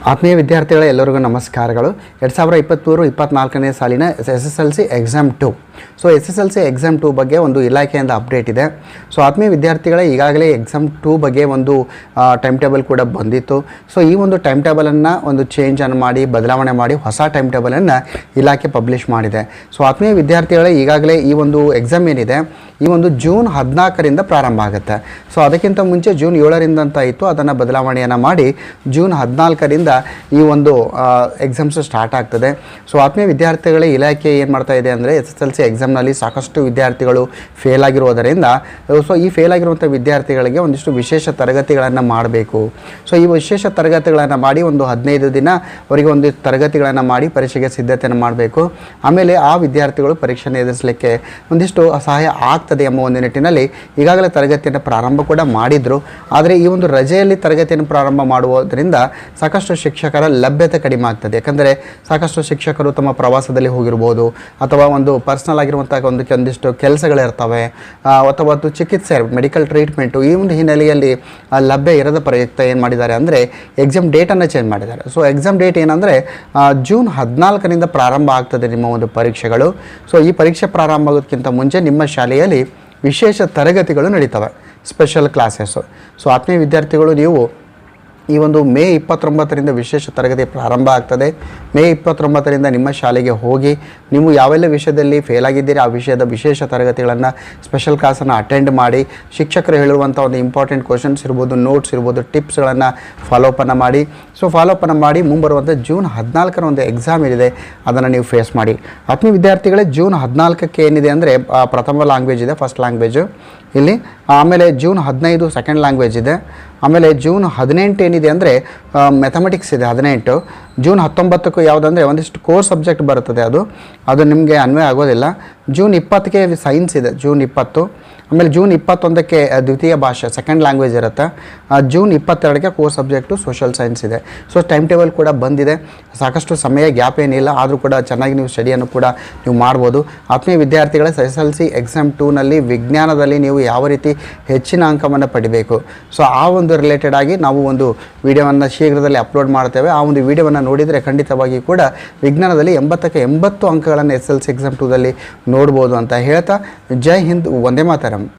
ಆತ್ಮೀಯ ವಿದ್ಯಾರ್ಥಿಗಳ ಎಲ್ಲರಿಗೂ ನಮಸ್ಕಾರಗಳು. 2023-24ನೇ ಸಾಲಿನ SSLC exam 2. So SSLC exam 2 ಬಗ್ಗೆ ಒಂದು ಇಲಾಖೆಯಿಂದ ಅಪ್ಡೇಟ್ ಇದೆ. ಸೊ ಆತ್ಮೀಯ ವಿದ್ಯಾರ್ಥಿಗಳೇ, ಈಗಾಗಲೇ ಎಕ್ಸಾಮ್ 2 ಬಗ್ಗೆ ಒಂದು ಟೈಮ್ ಟೇಬಲ್ ಕೂಡ ಬಂದಿತ್ತು. ಸೊ ಈ ಒಂದು ಟೈಮ್ ಟೇಬಲನ್ನು ಒಂದು ಚೇಂಜನ್ನು ಮಾಡಿ ಬದಲಾವಣೆ ಮಾಡಿ ಹೊಸ ಟೈಮ್ ಟೇಬಲನ್ನು ಇಲಾಖೆ ಪಬ್ಲಿಷ್ ಮಾಡಿದೆ. ಸೊ ಆತ್ಮೀಯ ವಿದ್ಯಾರ್ಥಿಗಳೇ, ಈಗಾಗಲೇ ಈ ಒಂದು ಎಕ್ಸಾಮ್ ಏನಿದೆ ಈ ಒಂದು ಜೂನ್ 14ರಿಂದ ಪ್ರಾರಂಭ ಆಗುತ್ತೆ. ಸೊ ಅದಕ್ಕಿಂತ ಮುಂಚೆ ಜೂನ್ 7ರಿಂದ ಅಂತ ಇತ್ತು, ಅದನ್ನು ಬದಲಾವಣೆಯನ್ನು ಮಾಡಿ ಜೂನ್ 14ರಿಂದ ಈ ಒಂದು ಎಕ್ಸಾಮ್ಸ್ ಸ್ಟಾರ್ಟ್ ಆಗ್ತದೆ. ಸೊ ಆತ್ಮೀಯ ವಿದ್ಯಾರ್ಥಿಗಳೇ, ಇಲಾಖೆ ಏನು ಮಾಡ್ತಾ ಇದೆ ಅಂದರೆ SSLC ಎಕ್ಸಾಮ್ನಲ್ಲಿ ಸಾಕಷ್ಟು ವಿದ್ಯಾರ್ಥಿಗಳು ಫೇಲ್ ಆಗಿರೋದರಿಂದ ಸೊ ಈ ಫೇಲ್ ಆಗಿರುವಂಥ ವಿದ್ಯಾರ್ಥಿಗಳಿಗೆ ಒಂದಿಷ್ಟು ವಿಶೇಷ ತರಗತಿಗಳನ್ನು ಮಾಡಬೇಕು. ಸೊ ಈ ವಿಶೇಷ ತರಗತಿಗಳನ್ನು ಮಾಡಿ ಒಂದು 15 ದಿನ ಅವರಿಗೆ ಒಂದು ತರಗತಿಗಳನ್ನು ಮಾಡಿ ಪರೀಕ್ಷೆಗೆ ಸಿದ್ಧತೆಯನ್ನು ಮಾಡಬೇಕು. ಆಮೇಲೆ ಆ ವಿದ್ಯಾರ್ಥಿಗಳು ಪರೀಕ್ಷೆಯನ್ನು ಎದುರಿಸಲಿಕ್ಕೆ ಒಂದಿಷ್ಟು ಸಹಾಯ ಆಗ್ತದೆ ಎಂಬ ಒಂದು ನಿಟ್ಟಿನಲ್ಲಿ ಈಗಾಗಲೇ ತರಗತಿಯನ್ನು ಪ್ರಾರಂಭ ಕೂಡ ಮಾಡಿದರು. ಆದರೆ ಈ ಒಂದು ರಜೆಯಲ್ಲಿ ತರಗತಿಯನ್ನು ಪ್ರಾರಂಭ ಮಾಡುವುದರಿಂದ ಸಾಕಷ್ಟು ಶಿಕ್ಷಕರ ಲಭ್ಯತೆ ಕಡಿಮೆ ಆಗ್ತದೆ. ಯಾಕಂದರೆ ಸಾಕಷ್ಟು ಶಿಕ್ಷಕರು ತಮ್ಮ ಪ್ರವಾಸದಲ್ಲಿ ಹೋಗಿರ್ಬೋದು, ಅಥವಾ ಒಂದು ಪರ್ಸ್ನಲ್ ಆಗಿರುವಂಥ ಒಂದಿಷ್ಟು ಕೆಲಸಗಳಿರ್ತವೆ, ಅಥವಾ ಚಿಕಿತ್ಸೆ ಮೆಡಿಕಲ್ ಟ್ರೀಟ್ಮೆಂಟು, ಈ ಒಂದು ಹಿನ್ನೆಲೆಯಲ್ಲಿ ಲಭ್ಯ ಇರದ ಪ್ರಯುಕ್ತ ಏನು ಮಾಡಿದ್ದಾರೆ ಅಂದರೆ ಎಕ್ಸಾಮ್ ಡೇಟನ್ನು ಚೇಂಜ್ ಮಾಡಿದ್ದಾರೆ. ಸೊ ಎಕ್ಸಾಮ್ ಡೇಟ್ ಏನಂದರೆ ಜೂನ್ 14ರಿಂದ ಪ್ರಾರಂಭ ಆಗ್ತದೆ ನಿಮ್ಮ ಒಂದು ಪರೀಕ್ಷೆಗಳು. ಸೊ ಈ ಪರೀಕ್ಷೆ ಪ್ರಾರಂಭ ಆಗೋದಕ್ಕಿಂತ ಮುಂಚೆ ನಿಮ್ಮ ಶಾಲೆಯಲ್ಲಿ ವಿಶೇಷ ತರಗತಿಗಳು ನಡೀತವೆ, ಸ್ಪೆಷಲ್ ಕ್ಲಾಸಸ್ಸು. ಸೊ ಆತ್ಮೀಯ ವಿದ್ಯಾರ್ಥಿಗಳು, ನೀವು ಈ ಒಂದು ಮೇ 29ರಿಂದ ವಿಶೇಷ ತರಗತಿ ಪ್ರಾರಂಭ ಆಗ್ತದೆ. ಮೇ 29ರಿಂದ ನಿಮ್ಮ ಶಾಲೆಗೆ ಹೋಗಿ ನೀವು ಯಾವೆಲ್ಲ ವಿಷಯದಲ್ಲಿ ಫೇಲ್ ಆಗಿದ್ದೀರಿ ಆ ವಿಷಯದ ವಿಶೇಷ ತರಗತಿಗಳನ್ನು, ಸ್ಪೆಷಲ್ ಕ್ಲಾಸನ್ನು ಅಟೆಂಡ್ ಮಾಡಿ ಶಿಕ್ಷಕರು ಹೇಳಿರುವಂಥ ಒಂದು ಇಂಪಾರ್ಟೆಂಟ್ ಕ್ವಶನ್ಸ್ ಇರ್ಬೋದು, ನೋಟ್ಸ್ ಇರ್ಬೋದು, ಟಿಪ್ಸ್ಗಳನ್ನು ಫಾಲೋಅಪನ್ನು ಮಾಡಿ. ಸೊ ಫಾಲೋಅಪನ್ನು ಮಾಡಿ ಮುಂಬರುವಂಥ ಜೂನ್ 14ರ ಒಂದು ಎಕ್ಸಾಮ್ ಏನಿದೆ ಅದನ್ನು ನೀವು ಫೇಸ್ ಮಾಡಿ. ಆತ್ಮೀಯ ವಿದ್ಯಾರ್ಥಿಗಳೇ, ಜೂನ್ 14ಕ್ಕೆ ಏನಿದೆ ಅಂದರೆ ಪ್ರಥಮ ಲ್ಯಾಂಗ್ವೇಜ್ ಇದೆ, ಫಸ್ಟ್ ಲ್ಯಾಂಗ್ವೇಜು ಇಲ್ಲಿ. ಆಮೇಲೆ ಜೂನ್ 15 ಸೆಕೆಂಡ್ ಲ್ಯಾಂಗ್ವೇಜ್ ಇದೆ. ಆಮೇಲೆ ಜೂನ್ 18 ಏನಿದೆ ಅಂದರೆ ಮ್ಯಾಥಮೆಟಿಕ್ಸ್ ಇದೆ 18. ಜೂನ್ 19ಕ್ಕೂ ಯಾವುದಂದರೆ ಒಂದಿಷ್ಟು ಕೋರ್ ಸಬ್ಜೆಕ್ಟ್ ಬರುತ್ತದೆ, ಅದು ನಿಮಗೆ ಅನ್ವಯ ಆಗೋದಿಲ್ಲ. ಜೂನ್ 20ಕ್ಕೆ ಸೈನ್ಸ್ ಇದೆ, ಜೂನ್ 20. ಆಮೇಲೆ ಜೂನ್ 21ಕ್ಕೆ ದ್ವಿತೀಯ ಭಾಷೆ ಸೆಕೆಂಡ್ ಲ್ಯಾಂಗ್ವೇಜ್ ಇರುತ್ತೆ. ಜೂನ್ 22ಕ್ಕೆ ಕೋರ್ ಸಬ್ಜೆಕ್ಟು ಸೋಷಲ್ ಸೈನ್ಸ್ ಇದೆ. ಸೊ ಟೈಮ್ ಟೇಬಲ್ ಕೂಡ ಬಂದಿದೆ, ಸಾಕಷ್ಟು ಸಮಯ ಗ್ಯಾಪ್ ಏನಿಲ್ಲ, ಆದರೂ ಕೂಡ ಚೆನ್ನಾಗಿ ನೀವು ಸ್ಟಡಿಯನ್ನು ಕೂಡ ನೀವು ಮಾಡ್ಬೋದು. ಆತ್ಮೀಯ ವಿದ್ಯಾರ್ಥಿಗಳೇ, SSLC ಎಕ್ಸಾಮ್ 2ನಲ್ಲಿ ವಿಜ್ಞಾನದಲ್ಲಿ ನೀವು ಯಾವ ರೀತಿ ಹೆಚ್ಚಿನ ಅಂಕವನ್ನು ಪಡಿಬೇಕು, ಸೊ ಆ ಒಂದು ರಿಲೇಟೆಡ್ ಆಗಿ ನಾವು ಒಂದು ವಿಡಿಯೋವನ್ನು ಶೀಘ್ರದಲ್ಲಿ ಅಪ್ಲೋಡ್ ಮಾಡ್ತೇವೆ. ಆ ಒಂದು ವಿಡಿಯೋವನ್ನು ನೋಡಿದರೆ ಖಂಡಿತವಾಗಿ ಕೂಡ ವಿಜ್ಞಾನದಲ್ಲಿ 80ಕ್ಕೆ 80 ಅಂಕಗಳನ್ನು SSLC ಎಕ್ಸಾಮ್ 2ದಲ್ಲಿ ನೋಡ್ಬೋದು ಅಂತ ಹೇಳ್ತಾ, ಜೈ ಹಿಂದ್, ವಂದೇ ಮಾತರಂ.